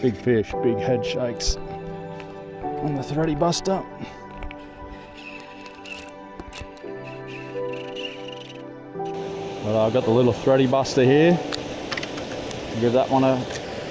Big fish, big head shakes on the Threadybuster. Well, I've got the little Threadybuster here. Give that one a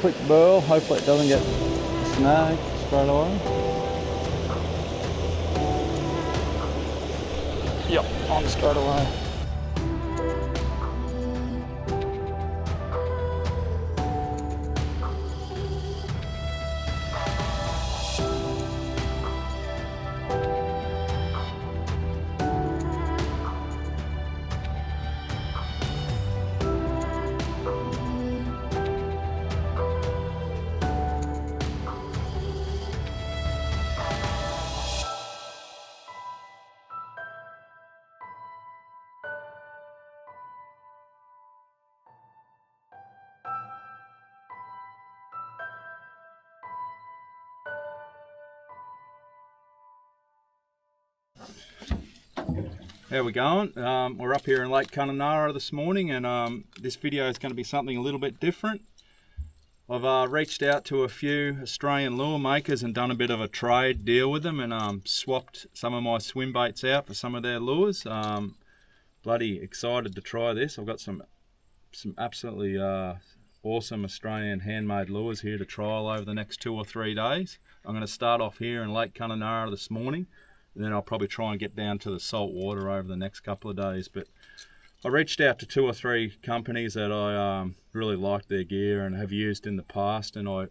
quick burl. Hopefully it doesn't get snagged straight away. Yep, on straight away. How we going? We're up here in Lake Kununurra this morning, and this video is going to be something a little bit different. I've reached out to a few Australian lure makers and done a bit of a trade deal with them, and swapped some of my swim baits out for some of their lures. Bloody excited to try this. I've got some absolutely awesome Australian handmade lures here to trial over the next 2 or 3 days. I'm going to start off here in Lake Kununurra this morning. And then I'll probably try and get down to the salt water over the next couple of days. But I reached out to 2 or 3 companies that I really liked their gear and have used in the past, and I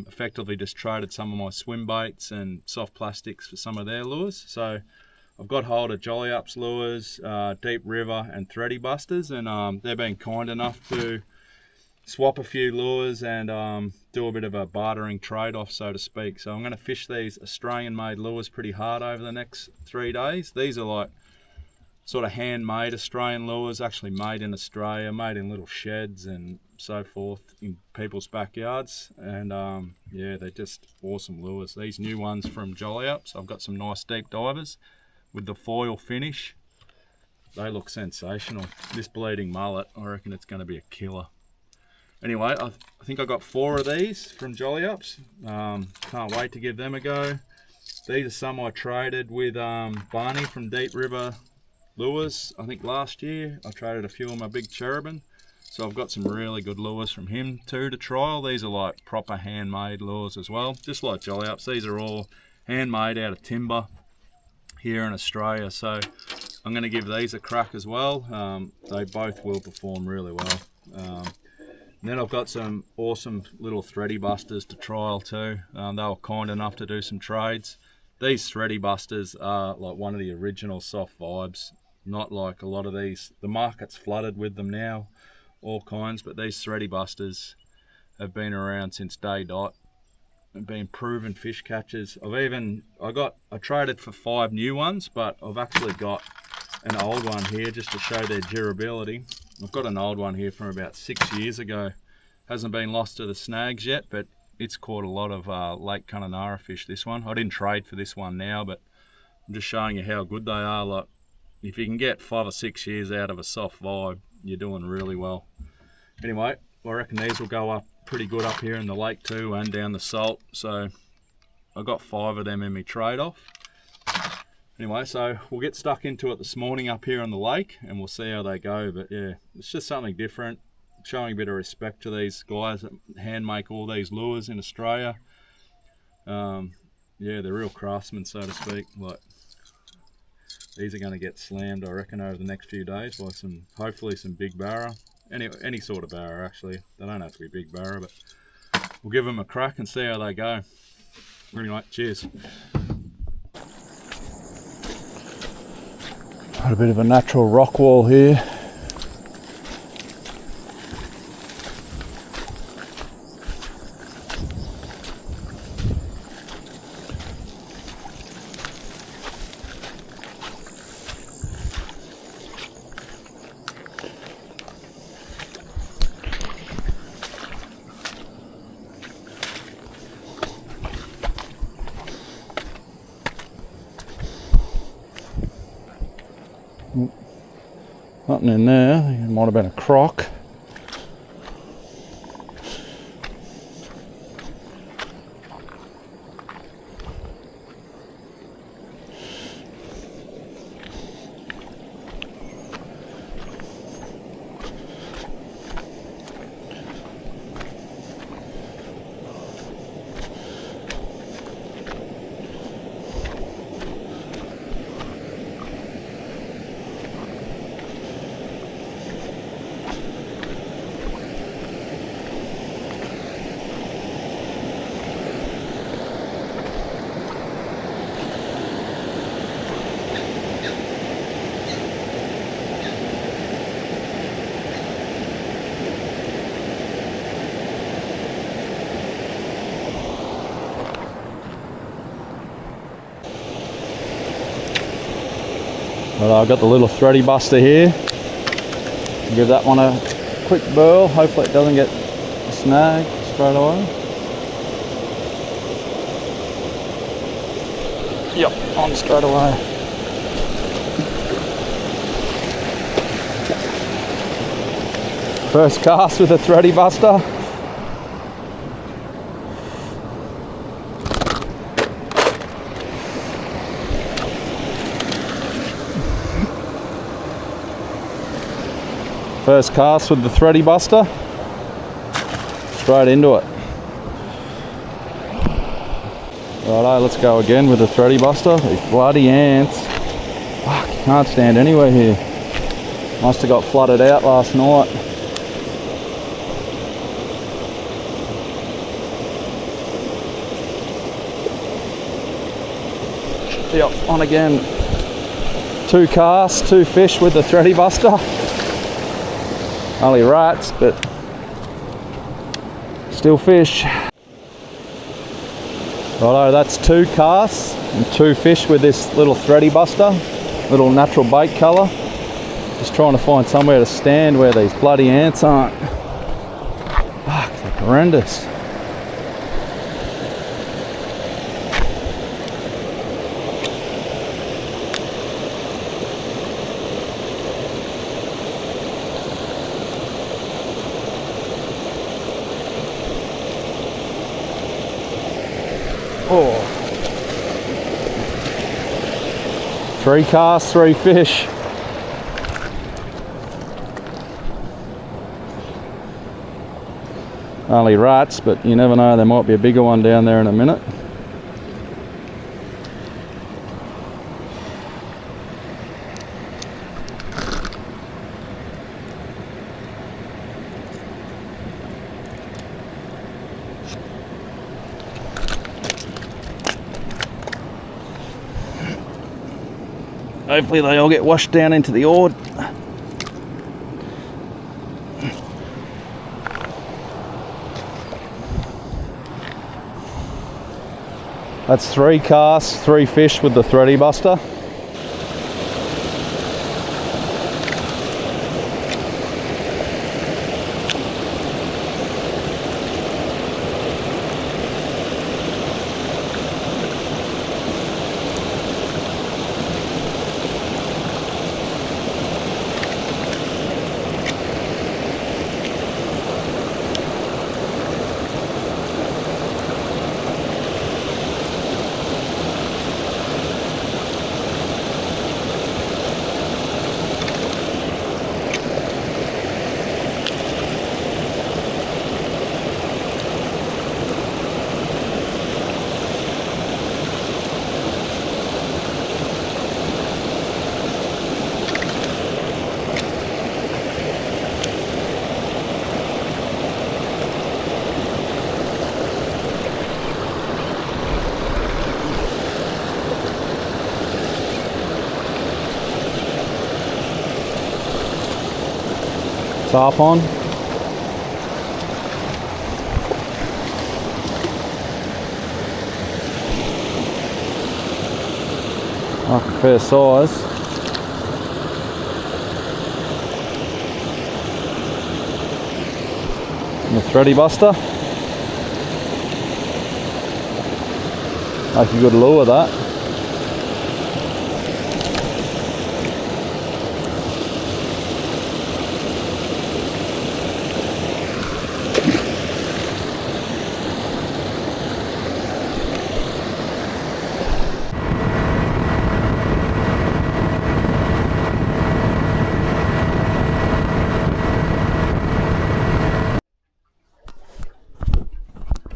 effectively just traded some of my swim baits and soft plastics for some of their lures. So I've got hold of Jolly Up's lures, Deep River and Threadybusters, and they've been kind enough to swap a few lures and do a bit of a bartering trade-off, so to speak. So I'm going to fish these Australian-made lures pretty hard over the next 3 days. These are like sort of handmade Australian lures, actually made in Australia, made in little sheds and so forth in people's backyards. And yeah, they're just awesome lures. These new ones from Jolly Ups, I've got some nice deep divers with the foil finish. They look sensational. This bleeding mullet, I reckon it's going to be a killer. Anyway, I think I got 4 of these from Jolly Ups. Can't wait to give them a go. These are some I traded with Barney from Deep River Lures. I think last year I traded a few of my big cherubin. So I've got some really good lures from him too to trial. These are like proper handmade lures as well. Just like Jolly Ups, these are all handmade out of timber here in Australia. So I'm going to give these a crack as well. They both will perform really well. And then I've got some awesome little Threadybusters to trial too. They were kind enough to do some trades. These Threadybusters are like one of the original soft vibes, not like a lot of these. The market's flooded with them now, all kinds, but these Threadybusters have been around since day dot and been proven fish catchers. I traded for 5 new ones, but I've actually got an old one here just to show their durability. I've got an old one here from about 6 years ago. Hasn't been lost to the snags yet, but it's caught a lot of Lake Kununurra fish, this one. I didn't trade for this one now, but I'm just showing you how good they are. Like, if you can get 5 or 6 years out of a soft vibe, you're doing really well. Anyway, I reckon these will go up pretty good up here in the lake too and down the salt. So I got 5 of them in my trade-off. Anyway, so we'll get stuck into it this morning up here on the lake and we'll see how they go. But yeah, it's just something different, showing a bit of respect to these guys that hand make all these lures in Australia. Yeah, they're real craftsmen, so to speak. Like, these are going to get slammed, I reckon, over the next few days by hopefully some big barra. Any sort of barra, actually. They don't have to be big barra, but we'll give them a crack and see how they go. Anyway, cheers. Got a bit of a natural rock wall here. Nothing in there. I think it might have been a croc. But I've got the little Threadybuster here. I'll give that one a quick burl. Hopefully it doesn't get snagged straight away. Yep, on straight away. First cast with a Threadybuster. First cast with the Threadybuster. Straight into it. Righto, let's go again with the Threadybuster. These bloody ants. Fuck, can't stand anywhere here. Must have got flooded out last night. Yep, on again. 2 casts, 2 fish with the Threadybuster. Only rats, but still fish. Righto, that's 2 casts and 2 fish with this little Threadybuster, little natural bait colour. Just trying to find somewhere to stand where these bloody ants aren't. Fuck, they're horrendous. Oh. 3 casts, 3 fish. Only rats, but you never know, there might be a bigger one down there in a minute. Hopefully they all get washed down into the ord. That's 3 casts, 3 fish with the Threadybuster. Top on. Like a fair size. And the Threadybuster. Like a good lure that.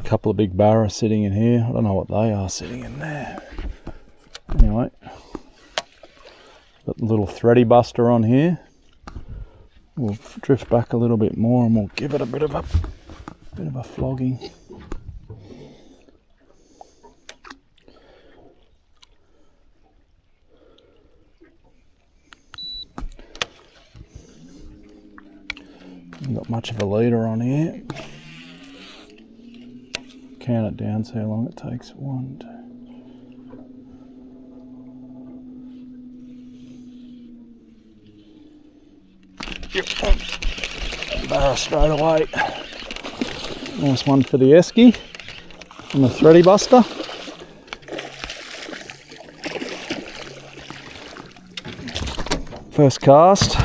Couple of big barra sitting in here. I don't know what they are sitting in there. Anyway, got the little Threadybuster on here. We'll drift back a little bit more and we'll give it a bit of a flogging. Haven't got much of a leader on here. Count it down, see how long it takes. 1, 2. Barra straight away. Nice one for the esky and the Threadybuster. First cast.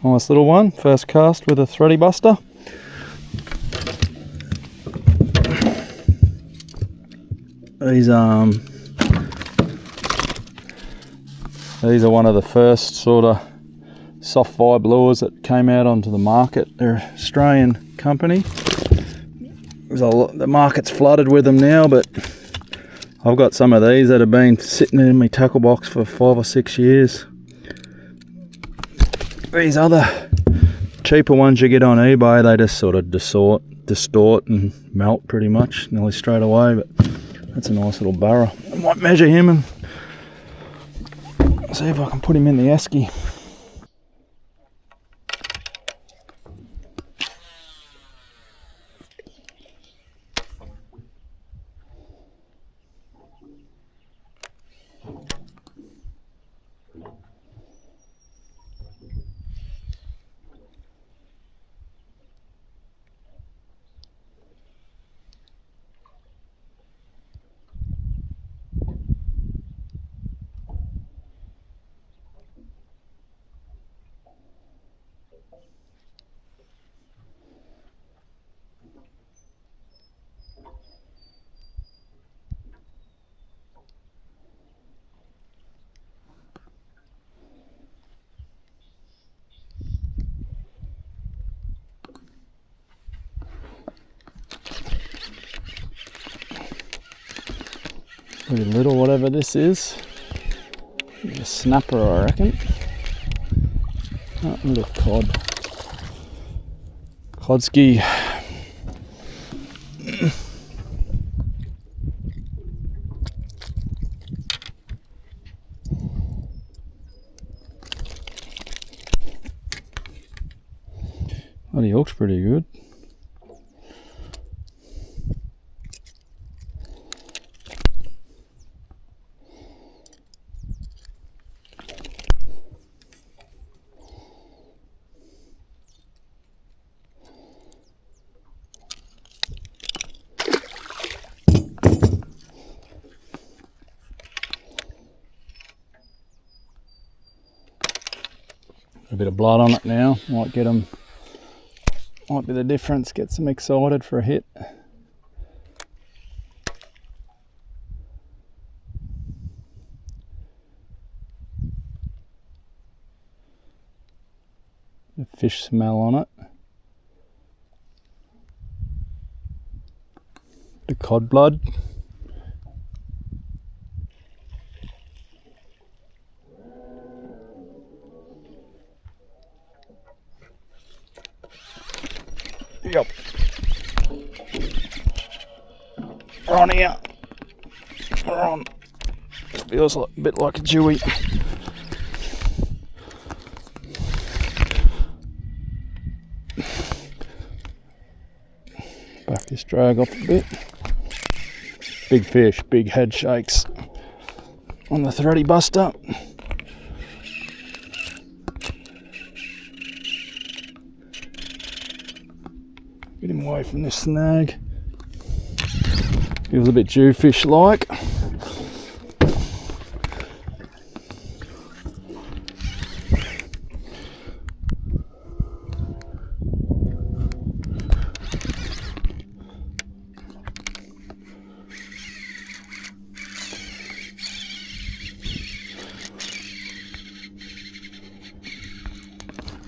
Nice little one. First cast with a Threadybuster. These are one of the first sort of soft vibe lures that came out onto the market. They're an Australian company. The market's flooded with them now, but I've got some of these that have been sitting in my tackle box for 5 or 6 years. These other cheaper ones you get on eBay, they just sort of distort and melt pretty much nearly straight away, but that's a nice little barra. I might measure him and see if I can put him in the esky. Pretty little, whatever this is. A snapper, I reckon. Oh, little cod. Codski. Bloody hook's pretty good. A bit of blood on it now, might get them, might be the difference, gets them excited for a hit. The fish smell on it. The cod blood. Yep. We're on here. We're on. Feels like, a bit like a dewy. Back this drag up a bit. Big fish, big head shakes on the Threadybuster. Get him away from this snag. Feels a bit jewfish like.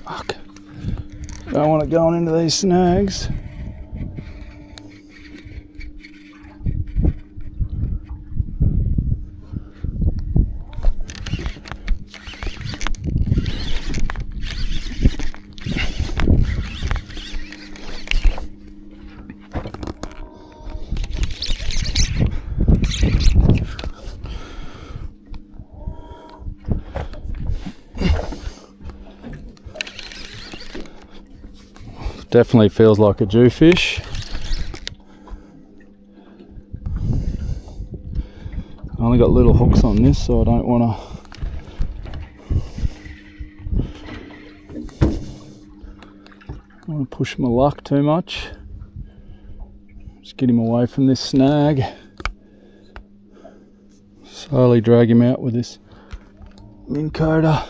Fuck. Don't want it going into these snags. Definitely feels like a jewfish. I only got little hooks on this, so I don't want to don't want to push my luck too much. Just get him away from this snag. Slowly drag him out with this min coater.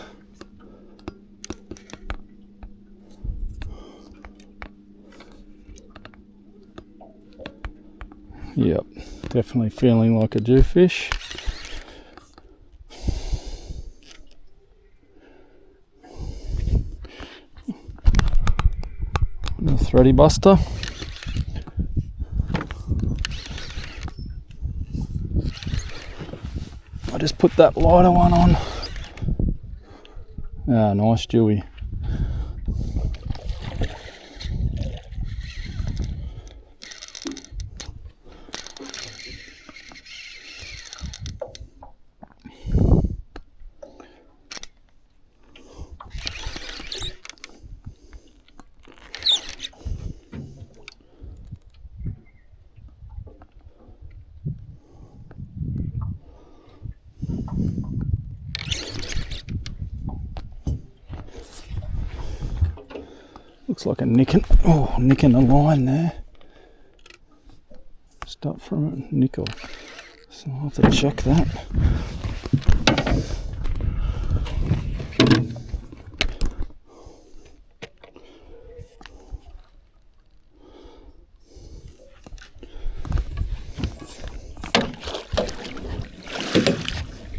Yep, definitely feeling like a jewfish. A Threadybuster. I just put that lighter one on. Ah, nice dewy. Looks like a nicking the line there. Start from a nickel. So I'll have to check that.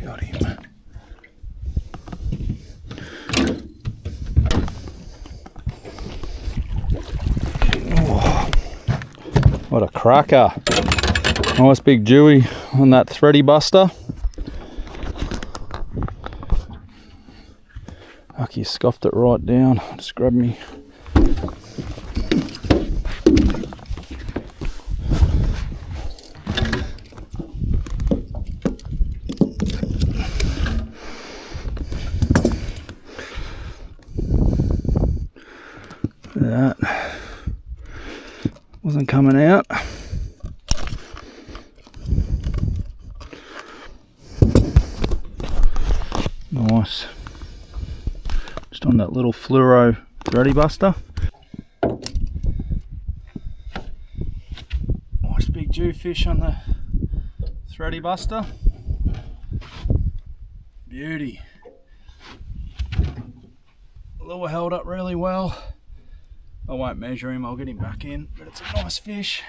Got him. What a cracker. Nice big dewy on that Threadybuster. Lucky you scoffed it right down. Just grab me. That wasn't coming out. Nice. Just on that little fluoro Threadybuster. Nice big jewfish on the Threadybuster. Beauty. Lure held up really well. I won't measure him, I'll get him back in, but it's a nice fish.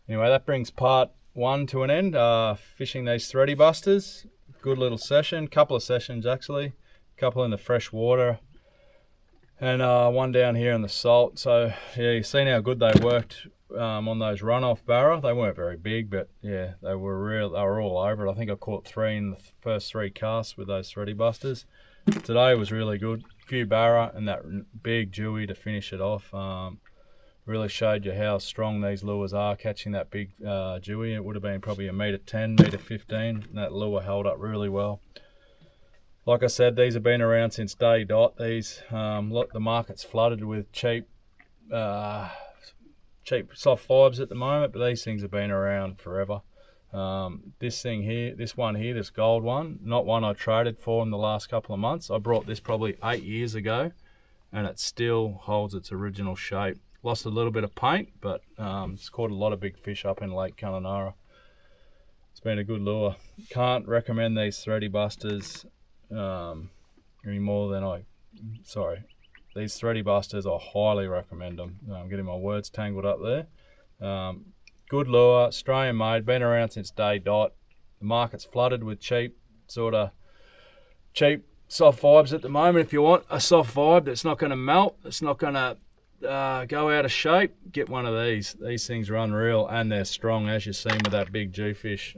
Anyway, that brings part one to an end. Fishing these Threadybusters. Good little session, couple of sessions actually. Couple in the fresh water and one down here in the salt. So yeah, you've seen how good they worked on those runoff barra. They weren't very big, but yeah, they were all over it. I think I caught 3 in the first 3 casts with those Threadybusters. Today was really good. A few barra and that big dewy to finish it off. Really showed you how strong these lures are catching that big dewy. It would have been probably 1.10 m, 1.15 m, and that lure held up really well. Like I said, these have been around since day dot. These, look, the market's flooded with cheap soft fibres at the moment, but these things have been around forever. This one here, this gold one, not one I traded for in the last couple of months. I brought this probably 8 years ago and it still holds its original shape. Lost a little bit of paint, but it's caught a lot of big fish up in Lake Canara. It's been a good lure. Can't recommend these Threadybusters any more than these Threadybusters, I highly recommend them. I'm getting my words tangled up there. Good lure, Australian made, been around since day dot. The market's flooded with cheap soft vibes at the moment. If you want a soft vibe that's not going to melt, it's not going to go out of shape, get one of these. These things are unreal and they're strong, as you've seen with that big jewfish.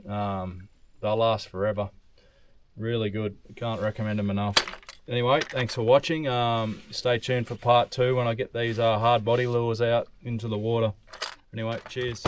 They'll last forever. Really good. Can't recommend them enough. Anyway, thanks for watching. Stay tuned for part 2 when I get these hard body lures out into the water. Anyway, cheers.